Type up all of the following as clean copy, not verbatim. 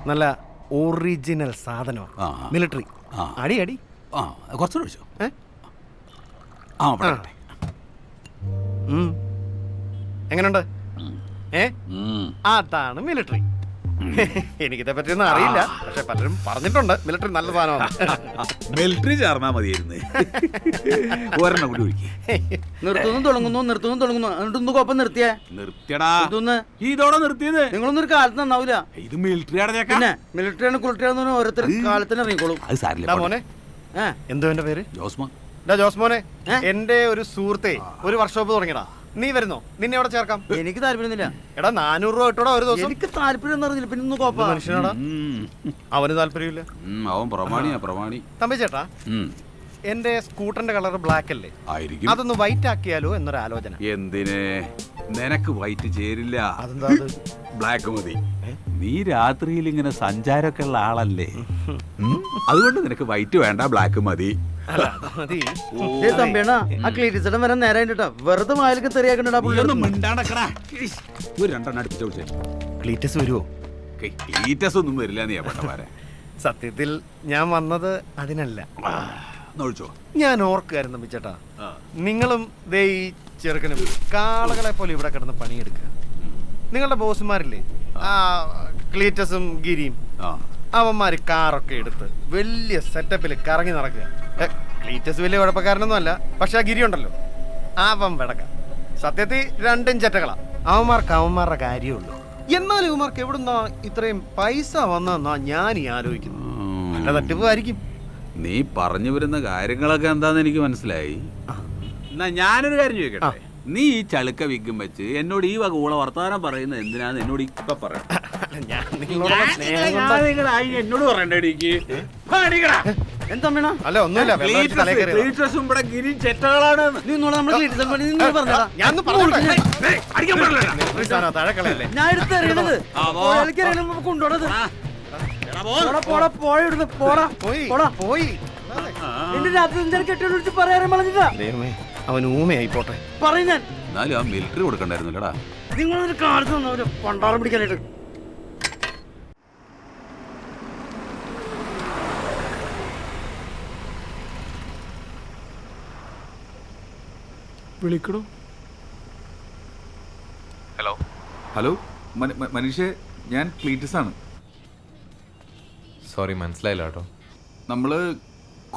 നല്ല ഒറിജിനൽ സാധനമാണ്. മിലിറ്ററി. അടി അടി കുറച്ചുകൂടെ വിളിച്ചോ. എങ്ങനെയുണ്ട്? അതാണ് മിലിറ്ററി. എനിക്കിതെ പറ്റിയൊന്നും അറിയില്ല, പക്ഷെ പലരും പറഞ്ഞിട്ടുണ്ട് മിലിറ്ററി നല്ല സാധനമാണ്. മിലിറ്ററി ചേർന്നാ മതിയായിരുന്നു. ഒരെണ്ണം കൂടി ഒഴിക്കും. നിർത്തുന്നു എന്നിട്ടൊന്നും കുഴപ്പം നിർത്തിയേ. നിർത്തിയടാ. ഇതോടെ നിർത്തിയത് നിങ്ങളൊന്നും ഒരു കാലത്ത് നന്നാവില്ല. ഇത് മിലിറ്ററി പിന്നെ മിലിറ്ററിയാണ് കുളിട്ടറിയാന്ന് ഓരോരുത്തർ കാലത്തിന് ഇറങ്ങിക്കോളും. അത് സാരില്ല മോനെ. എന്തോ എന്റെ പേര്? ജോസ്മോൻ. ജോസ്മോനെ, എന്റെ ഒരു സുഹൃത്തെ ഒരു വർക്ക്ഷോപ്പ് തുടങ്ങിയടാ. നീ വരുന്നോ? നിന്നെ എവിടെ ചേർക്കാം? എനിക്ക് താല്പര്യമൊന്നുമില്ല. എടാ 400 രൂപ കിട്ടോടാ ഒരു ദിവസം. എനിക്ക് താല്പര്യം പറഞ്ഞില്ല. പിന്നെ ഒന്ന് കോപ്പ മനുഷ്യനാടാ. അവന് താല്പര്യമില്ല. അവൻ പ്രമാണി. തമ്പി ചേട്ടാ, എന്റെ സ്കൂട്ടറിന്റെ കളർ ബ്ലാക്ക് അല്ലേ? ആയിരിക്കും. അതൊന്ന് വൈറ്റ് ആക്കിയാലോ എന്നൊരു ആലോചന. എന്തിന്? നിനക്ക് വൈറ്റ് ചേരില്ല. അതെന്താ? ബ്ലാക്ക് മതി. നീ രാത്രിയിൽ ഇങ്ങനെ സഞ്ചാരമൊക്കെ ഉള്ള ആളല്ലേ, അതുകൊണ്ട് നിനക്ക് വൈറ്റ് വേണ്ട, ബ്ലാക്ക് മതി. തമ്പിയണ്ണ ആ ക്ലീറ്റിച്ചടം വരാൻ നേരായിട്ടാ. വെറുതെ വായിലേക്ക് തെറിയാക്കണ്ടാ. ക്ലീറ്റസ് വരുവോ? ക്ലീറ്റസ് ഒന്നും വരില്ല. നീ പട്ടമാരെ. സത്യത്തിൽ ഞാൻ വന്നത് അതിനല്ല. ഞാൻ ഓർക്കായിരുന്നു തമ്പിച്ചേട്ടാ, നിങ്ങളും ദേ ഈ ചെറുക്കനും കാളകളെ പോലെ ഇവിടെ കിടന്ന് പണിയെടുക്കുക. നിങ്ങളുടെ ബോസുമാരില്ലേ, ആ ക്ലീറ്റസും ഗിരിയും, അവന്മാര് കാറൊക്കെ എടുത്ത് വലിയ സെറ്റപ്പിൽ കറങ്ങി നടക്കുക. ക്ലീറ്റസ് വലിയ കുഴപ്പക്കാരനൊന്നും അല്ല, പക്ഷെ ആ ഗിരി ഉണ്ടല്ലോ, അവൻ വിടക്ക. സത്യത്തിൽ രണ്ടും ചെറ്റകളാ. അവന്മാരുടെ കാര്യമുള്ളൂ. എന്നാലും ഇവന്മാർക്ക് എവിടുന്നാ ഇത്രയും പൈസ വന്നെന്നാ ഞാൻ ഈ ആലോചിക്കുന്നു. നല്ല തട്ടിപ്പായിരിക്കും. നീ പറഞ്ഞു വരുന്ന കാര്യങ്ങളൊക്കെ എന്താന്ന് എനിക്ക് മനസ്സിലായി. എന്നാ ഞാനൊരു കാര്യം ചോദിക്കട്ടെ. നീ ഈ ചളുക്ക വിഗ്ഗും വെച്ച് എന്നോട് ഈ വക ഊള വർത്താനം പറയുന്നത് എന്തിനാന്ന് എന്നോട് ഇപ്പൊ പറയാം. എന്നോട് പറയണ്ടേ? അല്ല ഒന്നുമില്ല, അവൻ ഊമയായി പോട്ടെ. എന്നാലും ആ മിലിറ്ററി കൊടുക്കണ്ടായിരുന്നല്ലടാ. നിങ്ങളൊരു കാലത്ത് പണ്ടാളം പിടിക്കാനായിട്ട്. വിളിക്കണോ? ഹലോ മനീഷേ, ഞാൻ ക്ലീറ്റസ് ആണ്. സോറി, മനസ്സിലായില്ല കേട്ടോ. നമ്മള്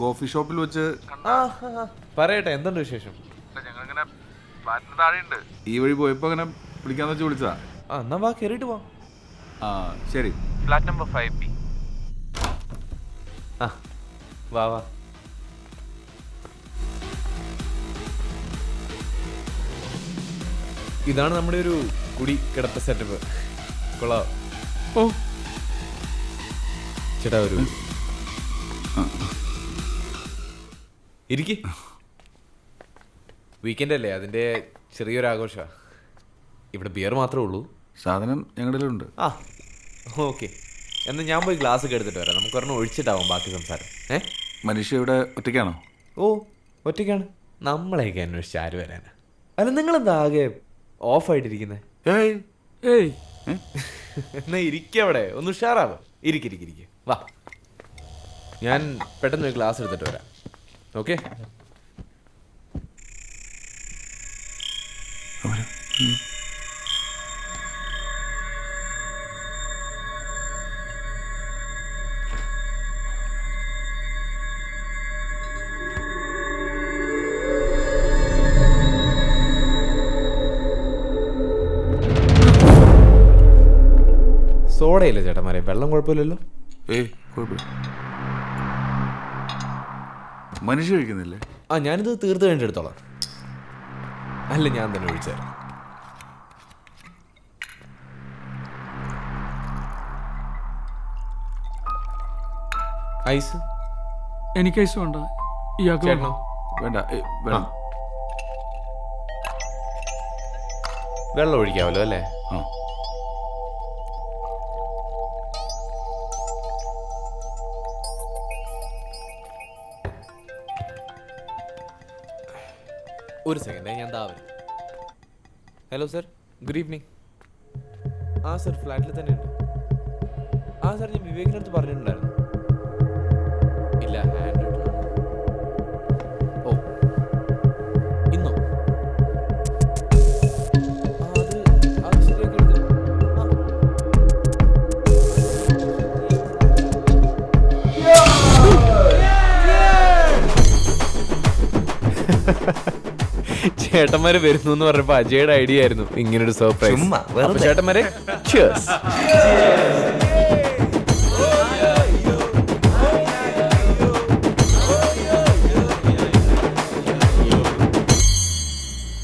കോഫി ഷോപ്പിൽ വെച്ച് പറയട്ടെ, എന്തുണ്ട് വിശേഷം? ഈ വഴി പോയപ്പോ അങ്ങനെ വിളിക്കാന്ന് വെച്ച് വിളിച്ചതാ. എന്നാ വാ, കേറിട്ട് പോവാം. ശരി. Flat number 5B. വാ വാ. ഇതാണ് നമ്മുടെ ഒരു കുടി കിടത്ത സെറ്റപ്പ്. കൊള്ളാം. ഓ ചേട്ടാ, ഒരു ഇരിക്ക്. വീക്കെൻഡ് അല്ലേ, അതിൻ്റെ ചെറിയൊരു ആഘോഷമാണ്. ഇവിടെ ബിയർ മാത്രമേ ഉള്ളൂ. സാധനം ഞങ്ങളുടെ ഉണ്ട്. ഓക്കെ, എന്നാൽ ഞാൻ പോയി ഗ്ലാസ് ഒക്കെ എടുത്തിട്ട് വരാം. നമുക്ക് ഒരെണ്ണം ഒഴിച്ചിട്ടാവും ബാക്കി സംസാരം. മനീഷ ഇവിടെ ഒറ്റയ്ക്കാണോ? ഓ, ഒറ്റയ്ക്കാണ്. നമ്മളെയൊക്കെ അന്വേഷിച്ച് ആര് വരാനാ? അല്ല, നിങ്ങളെന്താ ആകെ ഓഫായിട്ടിരിക്കുന്നത്? എന്നാ ഇരിക്കവിടെ, ഒന്ന് ഉഷാറാവ്. ഇരിക്കിരിക്കിരിക്കുക. വാ, ഞാൻ പെട്ടെന്ന് ഒരു ഗ്ലാസ് എടുത്തിട്ട് വരാം. ഓക്കെ? സോഡയില്ല ചേട്ടന്മാരെ, വെള്ളം കുഴപ്പമില്ലല്ലോ. കുഴപ്പമില്ല. മനുഷ്യ കഴിക്കുന്നില്ലേ? ഞാനിത് തീർത്ത് കഴിഞ്ഞിട്ട് എടുത്തോളാം. അല്ല, ഞാൻ തന്നെ ഒഴിച്ചു തരാം. ഐസ്? എനിക്ക് ഐസ് വേണ്ട. ചേട്ടനോ? വേണ്ട. വേണം. വെള്ളം ഒഴിക്കാമല്ലോ അല്ലേ? ഒരു സെക്കൻഡ്, ഞാൻ ദാ വരും. Hello sir, good evening. Sir ഫ്ലാറ്റിൽ തന്നെ ഉണ്ട്. സാർ ഞാൻ വിവേകിന്റെ അടുത്ത് പറഞ്ഞിട്ടുണ്ടായിരുന്നു. ഇല്ല, ഹാൻഡ് റൈറ്റിംഗ്. ഓ, ഇന്നോ? അത് ശരിയാക്കി എടുക്കാം. ചേട്ടന്മാര് വരുന്നു എന്ന് പറഞ്ഞപ്പോ അജയുടെ ഐഡിയ ആയിരുന്നു ഇങ്ങനൊരു സർപ്രൈസ്. അപ്പൊ ചേട്ടന്മാരെ cheers.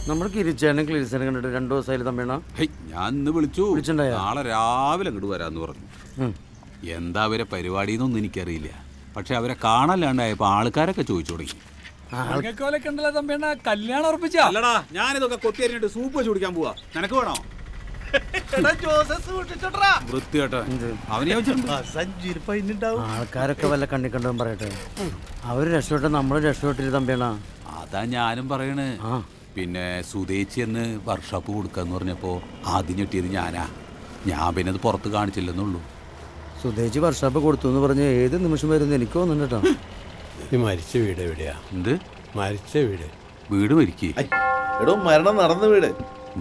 നമ്മൾ കിരിച്ചാനും ക്ലീസാനും കണ്ടിട്ട് 2 ദിവസമായാലും തമ്മിണ ഹേയ്, ഞാൻ ഇന്ന് വിളിച്ചു. വിളിച്ചിട്ടുണ്ടായോ? നാളെ രാവിലെ അങ്ങോട്ട് വരാന്ന് പറഞ്ഞു. എന്താ അവരെ പരിപാടി എന്നൊന്നും എനിക്കറിയില്ല. പക്ഷെ അവരെ കാണാല്ലാണ്ടായപ്പോ ആൾക്കാരൊക്കെ ചോദിച്ചു തുടങ്ങി. ആൾക്കാരൊക്കെ ഉണ്ടല്ലോ തമ്പിയണ്ണ, കല്യാണം ഉറപ്പിച്ചാ? അല്ലടാ, ഞാനിതൊക്കെ കൊത്തി അരിഞ്ഞിട്ട് സൂപ്പ് വെച്ച് കുടിക്കാൻ പോവാ. നിനക്ക് വേണോ? വൃത്തികേട്ടോ, അവനെ ആൾക്കാരൊക്കെ വല്ല കണ്ണി കണ്ടതും പറയട്ടെ. അവര് രക്ഷപ്പെട്ട് നമ്മൾ രക്ഷപ്പെട്ടില്ല തമ്പിയണ്ണ. അതാ ഞാനും പറയണ്. പിന്നെ സുതേച്ചി എന്ന് വർക്ക്ഷോപ്പ് കൊടുക്കാന്ന് പറഞ്ഞപ്പോ ആദ്യം ഞെട്ടിയത് ഞാനാ. ഞാൻ പിന്നെ അത് പുറത്ത് കാണിച്ചില്ലെന്നുള്ളൂ. സുധേജി വർക്ക്ഷോപ്പ് കൊടുത്തു എന്ന് പറഞ്ഞ് ഏത് നിമിഷം വരുന്നു എനിക്ക് തോന്നുന്നുണ്ട് കേട്ടോ. ഈ മരിച്ച വീട് എവിടെയാ? എന്ത് മരിച്ച വീട്? വീട് മരിക്കേ? എടോ, മരണം നടന്ന വീട്.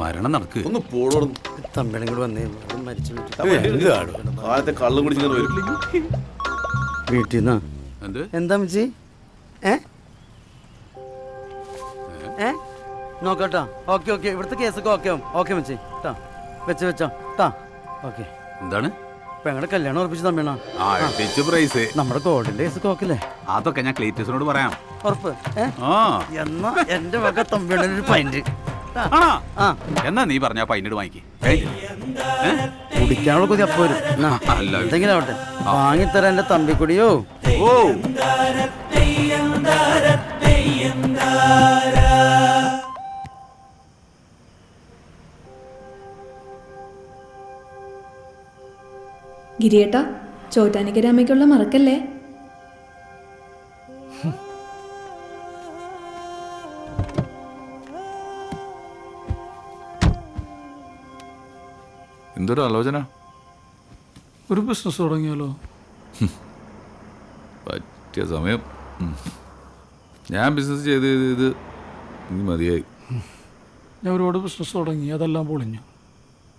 മരണം നടക്ക്. ഒന്ന് പോടോ. തമ്പിയുടെ കൂടെ വന്നേ, അത് മരിച്ച വീട്ടിൽ കാലത്തെ കള്ളും കുടിച്ചിങ്ങനെ വരും. വീട്ടിൽ നിന്നാ. എന്ത്? എന്താ മച്ചി? നോക്കട്ടോ. ഓക്കെ ഓക്കെ, ഇവിടുത്തെ കേസൊക്കെ ഓക്കെ ആവും. ഓക്കെ മച്ചി ട്ടാ, വെച്ചോ ട്ടാ. ഓക്കെ. എന്താണ്? ഇപ്പൊ ഞങ്ങളുടെ കല്യാണം ഉറപ്പിച്ച് തമ്മിണ. പ്രൈസ് നമ്മുടെ ഗോൾഡിന്റെ കേസൊക്കെ ഓക്കെ. അതൊക്കെ ഞാൻ ക്ലീറ്റസിനോട് പറയാം. ഉറപ്പ്? എന്നാ എന്റെ വക തമ്പിയുടെ ഒരു പൈന്റ്. എന്നാ നീ പറഞ്ഞ പൈനട് വാങ്ങിക്കേ. കുടിക്കാനുള്ള കൊതി അപ്പൊ വരും. എന്തെങ്കിലും ആവട്ടെ, വാങ്ങിത്തരാൻ എന്റെ തമ്പിക്കുടിയോ. ഓ, ഗിരിയേട്ടാ, ചോറ്റാനിക്കരാമയ്ക്കുള്ള മറക്കല്ലേ. എന്തൊരു ആലോചന? ഒരു ബിസിനസ് തുടങ്ങിയാലോ? പറ്റിയ സമയം. ഞാൻ ബിസിനസ് ചെയ്ത് ഇത് മതിയായി. ഞാൻ ഒരുപാട് ബിസിനസ് തുടങ്ങി, അതെല്ലാം പൊളിഞ്ഞു.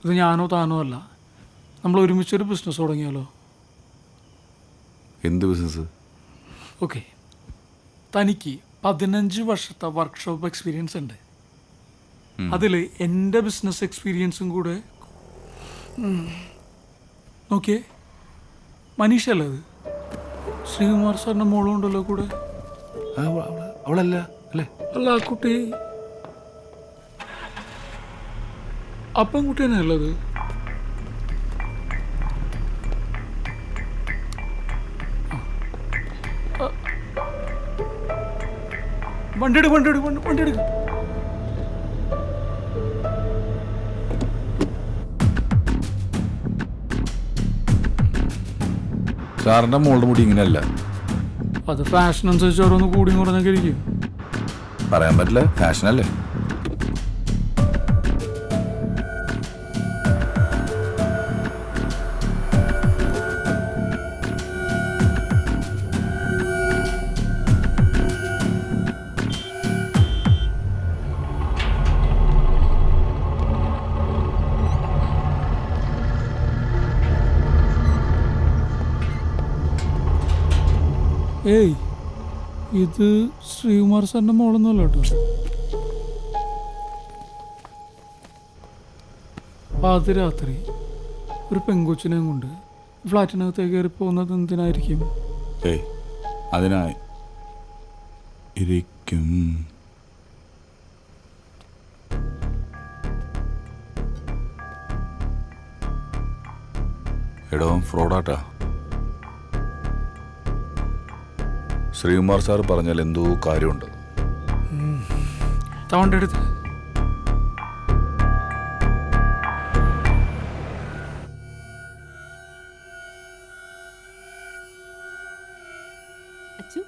ഇത് ഞാനോ താനോ അല്ല, നമ്മൾ ഒരുമിച്ചൊരു ബിസിനസ് തുടങ്ങിയാലോ? എന്ത് ബിസിനസ്? ഓക്കെ, തനിക്ക് 15 വർഷത്തെ വർക്ക്ഷോപ്പ് എക്സ്പീരിയൻസ് ഉണ്ട്. അതിൽ എൻ്റെ ബിസിനസ് എക്സ്പീരിയൻസും കൂടെ നോക്കിയേ. മനീഷ അല്ലേ അത്? ശ്രീകുമാർ സാറിൻ്റെ മോളും ഉണ്ടല്ലോ കൂടെ. അവളല്ല അല്ലേ? അല്ല, ആ കുട്ടി അപ്പം കുട്ടി തന്നെ അല്ലത്? വണ്ടി എടുക്ക. സാറിന്റെ മോളുടെ മുടി ഇങ്ങനെയല്ല. അത് ഫാഷൻ അനുസരിച്ച് ഓരോന്ന് കൂടി കുറഞ്ഞൊക്കെ ഇരിക്കും. പറയാൻ പറ്റില്ല, ഫാഷനല്ലേ. ഏയ്, ഇത് ശ്രീകുമാർ സാറിൻ്റെ മോളൊന്നുമല്ല കേട്ടോ. പാതിരാത്രി ഒരു പെങ്കൊച്ചിനെയും കൊണ്ട് ഫ്ലാറ്റിനകത്തേക്ക് കയറി പോകുന്നത് എന്തിനായിരിക്കും? ഏയ്, അതിനായി ഇരിക്കും. എടോ, ഫ്രോഡാട്ടാ. ശ്രീകുമാർ സാർ പറഞ്ഞാൽ എന്തോ കാര്യമുണ്ട്. തവണ്ട എടുത്ത് അച്ചു